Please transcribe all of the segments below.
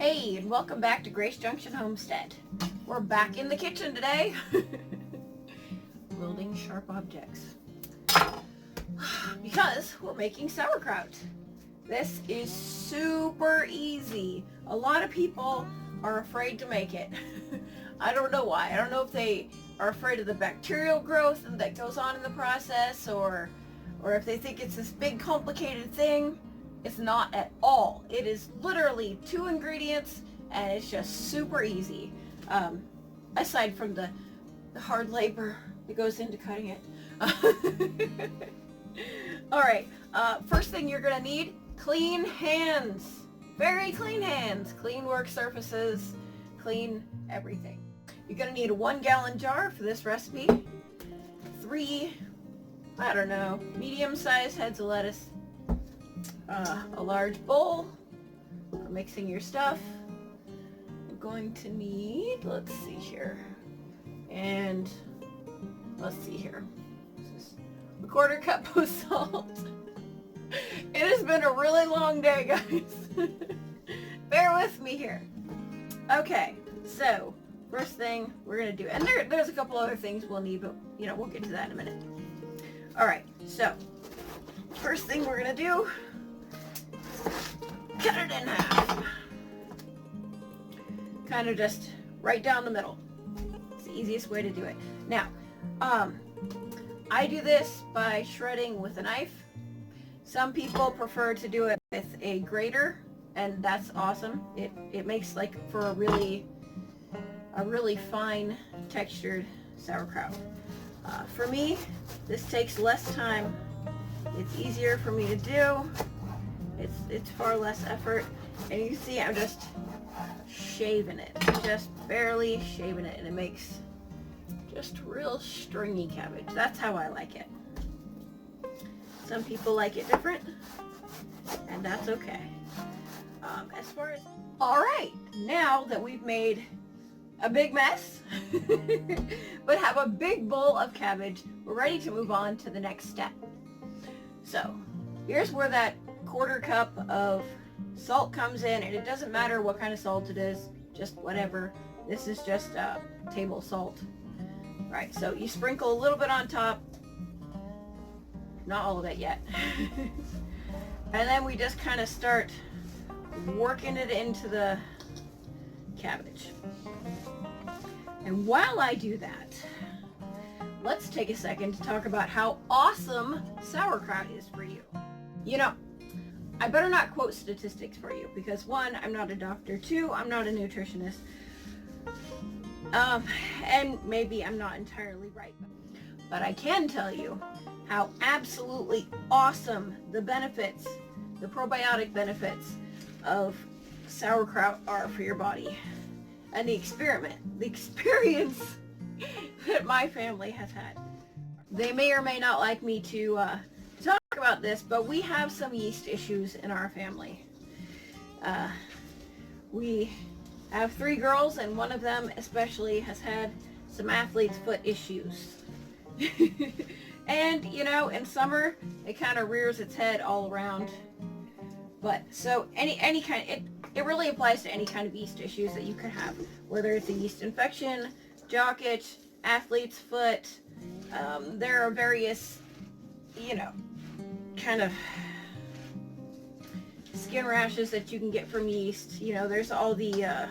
Hey, and welcome back to Grace Junction Homestead. We're back in the kitchen today, building sharp objects, because we're making sauerkraut. This is super easy. A lot of people are afraid to make it. I don't know why. I don't know if they are afraid of the bacterial growth that goes on in the process, or if they think it's this big complicated thing. It's not at all. It is literally 2 ingredients and it's just super easy. Aside from the hard labor that goes into cutting it. Alright, first thing you're going to need, clean hands. Very clean hands. Clean work surfaces. Clean everything. You're going to need a 1-gallon jar for this recipe. 3, I don't know, medium-sized heads of lettuce. A large bowl for mixing your stuff. I'm going to need, let's see here, and let's see here, this is a 1/4 cup of salt. It has been a really long day, guys. Bear with me here. Okay, so first thing we're gonna do, and there's a couple other things we'll need, but you know, we'll get to that in a minute. Alright, so first thing we're gonna do, cut it in half. Kind of just right down the middle. It's the easiest way to do it. Now, I do this by shredding with a knife. Some people prefer to do it with a grater, and that's awesome. It makes like for a really fine textured sauerkraut. For me, this takes less time. It's easier for me to do. It's far less effort, and you see I'm just shaving it, just barely shaving it, and it makes just real stringy cabbage. That's how I like it. Some people like it different, and that's okay. As far as, all right, now that we've made a big mess, but have a big bowl of cabbage, we're ready to move on to the next step. So here's where that 1/4 cup of salt comes in, and it doesn't matter what kind of salt it is, just whatever. This is just table salt. Right, so you sprinkle a little bit on top, not all of it yet. And then we just kind of start working it into the cabbage. And while I do that, let's take a second to talk about how awesome sauerkraut is for you. You know, I better not quote statistics for you because 1, I'm not a doctor, 2, I'm not a nutritionist, and maybe I'm not entirely right, but I can tell you how absolutely awesome the benefits, the probiotic benefits of sauerkraut are for your body, and the experience that my family has had. They may or may not like me to talk about this, but we have some yeast issues in our family. We have 3 girls, and one of them especially has had some athlete's foot issues. And you know, in summer it kind of rears its head all around. But so any kind, it really applies to any kind of yeast issues that you could have, whether it's a yeast infection, jock itch, athlete's foot. There are various, you know, kind of skin rashes that you can get from yeast. You know, there's all the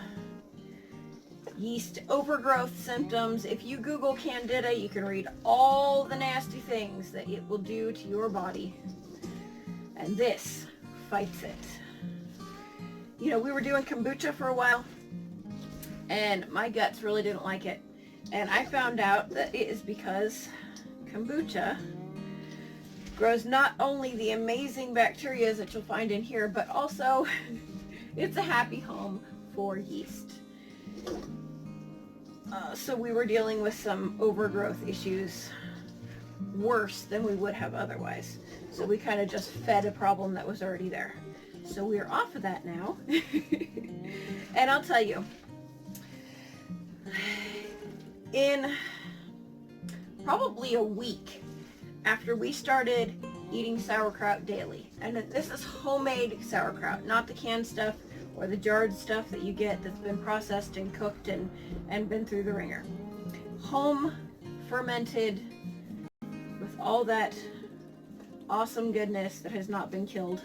yeast overgrowth symptoms. If you Google Candida, you can read all the nasty things that it will do to your body. And this fights it. You know, we were doing kombucha for a while, and my guts really didn't like it. And I found out that it is because kombucha grows not only the amazing bacteria that you'll find in here, but also it's a happy home for yeast. So we were dealing with some overgrowth issues worse than we would have otherwise. So we kind of just fed a problem that was already there. So we're off of that now. And I'll tell you, in probably a week after we started eating sauerkraut daily, and this is homemade sauerkraut, not the canned stuff or the jarred stuff that you get that's been processed and cooked and been through the ringer. Home fermented with all that awesome goodness that has not been killed.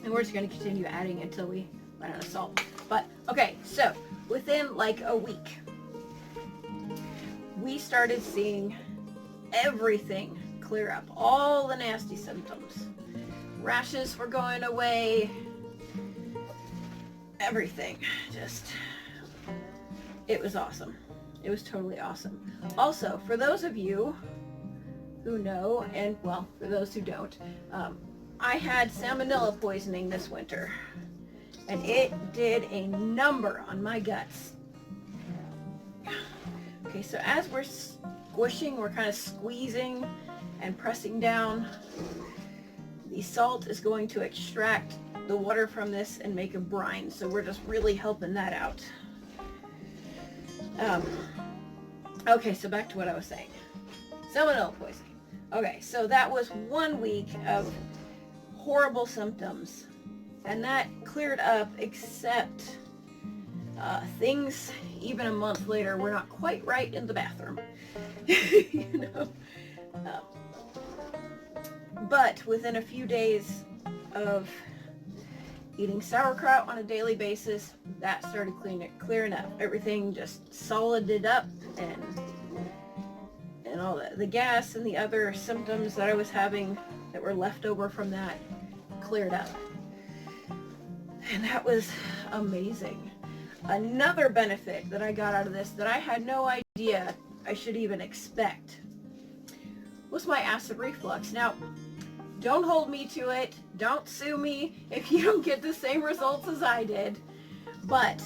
And we're just going to continue adding until we run out of salt. But okay, so within like a week, we started seeing everything clear up. All the nasty symptoms. Rashes were going away. Everything. Just, it was awesome. It was totally awesome. Also, for those of you who know, and well, for those who don't, I had salmonella poisoning this winter, and it did a number on my guts. Okay, so as we're squishing, we're kind of squeezing and pressing down, the salt is going to extract the water from this and make a brine, so we're just really helping that out. Okay, so back to what I was saying. Salmonella poisoning. Okay, so that was 1 week of horrible symptoms, and that cleared up, except things even a month later were not quite right in the bathroom. You know? But within a few days of eating sauerkraut on a daily basis, that started clearing up. Everything just solided up, and all the gas and the other symptoms that I was having that were left over from that cleared up. And that was amazing. Another benefit that I got out of this that I had no idea I should even expect was my acid reflux. Now, don't hold me to it. Don't sue me if you don't get the same results as I did. But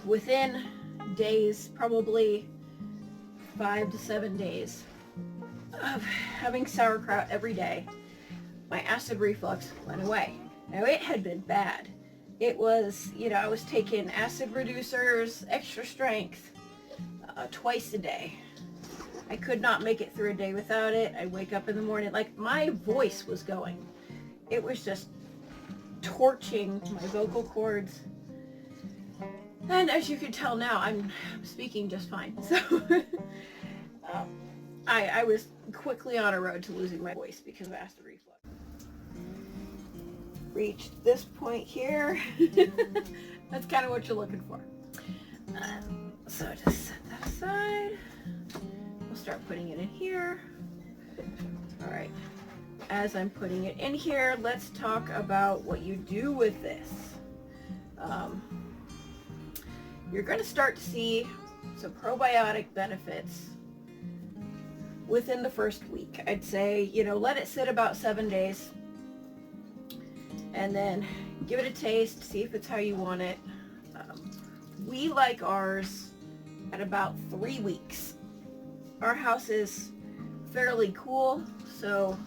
within days, probably 5 to 7 days of having sauerkraut every day, my acid reflux went away. Now, it had been bad. It was, you know, I was taking acid reducers, extra strength, twice a day. I could not make it through a day without it. I'd wake up in the morning, like my voice was going. It was just torching my vocal cords. And as you can tell now, I'm speaking just fine. So I was quickly on a road to losing my voice because of acid reflux. Reached this point here. That's kind of what you're looking for. So just set that aside. We'll start putting it in here. All right. As I'm putting it in here, let's talk about what you do with this. You're going to start to see some probiotic benefits within the first week. I'd say, you know, let it sit about 7 days and then give it a taste, see if it's how you want it. We like ours at about 3 weeks. Our house is fairly cool, so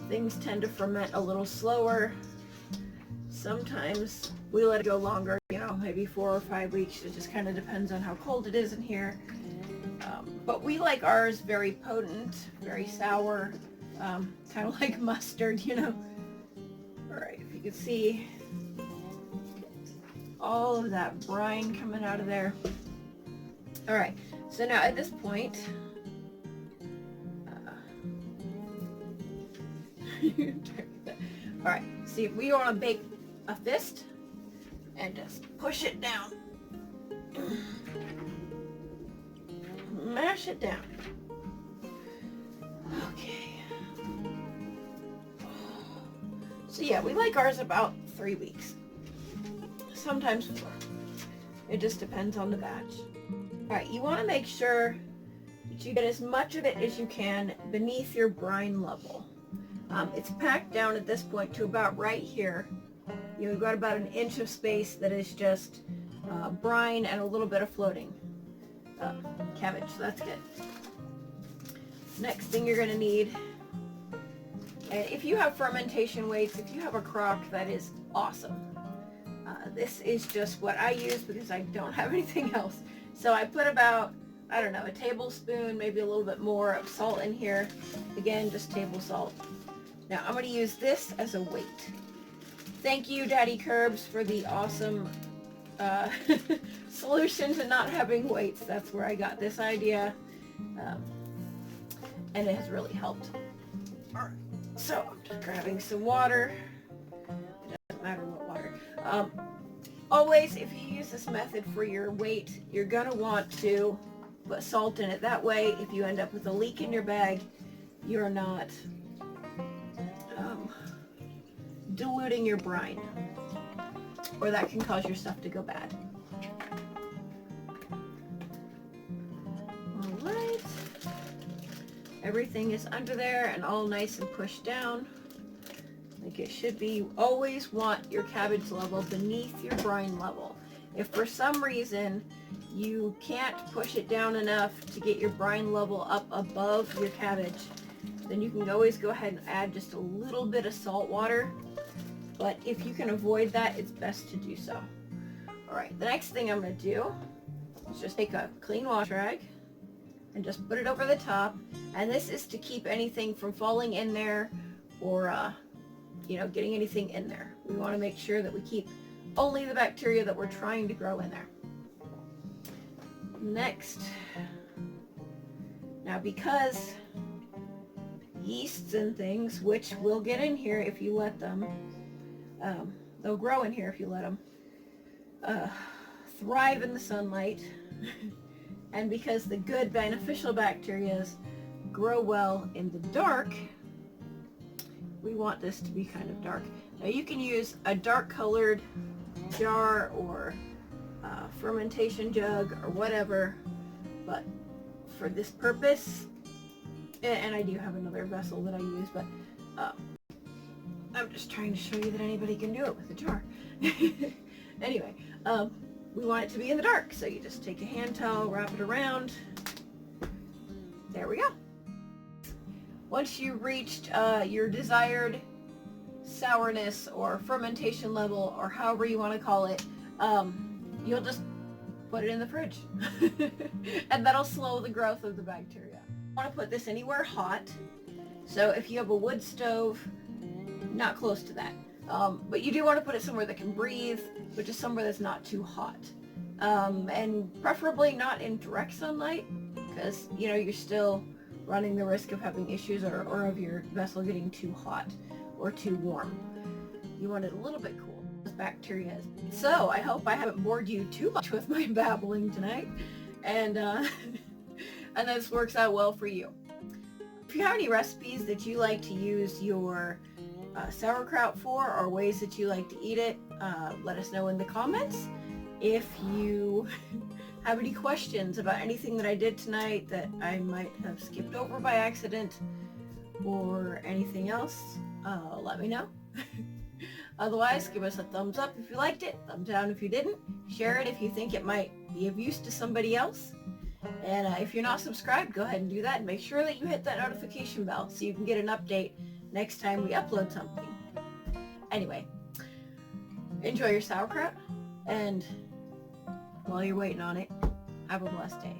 things tend to ferment a little slower. Sometimes we let it go longer, you know, maybe 4 or 5 weeks. It just kind of depends on how cold it is in here. But we like ours very potent, very sour, kind of like mustard, you know. All right, if you can see all of that brine coming out of there. All right, so now at this point, all right, see if we want to bake a fist and just push it down. Mash it down. Okay. So yeah, we like ours about 3 weeks. Sometimes 4. It just depends on the batch. Alright, you want to make sure that you get as much of it as you can beneath your brine level. It's packed down at this point to about right here. You've got about an inch of space that is just brine and a little bit of floating cabbage, so that's good. Next thing you're going to need, and if you have fermentation weights, if you have a crock, that is awesome. This is just what I use because I don't have anything else. So I put about, I don't know, a tablespoon, maybe a little bit more of salt in here. Again, just table salt. Now I'm going to use this as a weight. Thank you, Daddy Curbs, for the awesome solution to not having weights. That's where I got this idea, and it has really helped. All right, so I'm just grabbing some water. It doesn't matter what water. Always, if you use this method for your weight, you're gonna want to put salt in it. That way, if you end up with a leak in your bag, you're not diluting your brine, or that can cause your stuff to go bad. All right, everything is under there and all nice and pushed down like it should be. You always want your cabbage level beneath your brine level. If for some reason you can't push it down enough to get your brine level up above your cabbage, then you can always go ahead and add just a little bit of salt water. But if you can avoid that, it's best to do so. All right, the next thing I'm going to do is just take a clean wash rag and just put it over the top. And this is to keep anything from falling in there or, getting anything in there. We want to make sure that we keep only the bacteria that we're trying to grow in there. Next, now because yeasts and things, which will get in here if you let them, they'll grow in here if you let them, thrive in the sunlight, and because the good beneficial bacteria grow well in the dark, we want this to be kind of dark. Now you can use a dark colored jar or fermentation jug or whatever, but for this purpose, and I do have another vessel that I use, but I'm just trying to show you that anybody can do it with a jar. Anyway, we want it to be in the dark, so you just take a hand towel, wrap it around. There we go. Once you've reached your desired sourness or fermentation level, or however you want to call it, you'll just put it in the fridge. And that'll slow the growth of the bacteria. You want to put this anywhere hot. So if you have a wood stove, not close to that. But you do want to put it somewhere that can breathe, which is somewhere that's not too hot. And preferably not in direct sunlight, because, you're still running the risk of having issues or of your vessel getting too hot or too warm. You want it a little bit cool. Bacteria. So I hope I haven't bored you too much with my babbling tonight, and this works out well for you. If you have any recipes that you like to use your sauerkraut for, or ways that you like to eat it, let us know in the comments. If you have any questions about anything that I did tonight that I might have skipped over by accident or anything else, let me know. Otherwise, give us a thumbs up if you liked it, thumbs down if you didn't, share it if you think it might be of use to somebody else. And if you're not subscribed, go ahead and do that, and make sure that you hit that notification bell so you can get an update next time we upload something. Anyway, enjoy your sauerkraut, and while you're waiting on it, have a blessed day.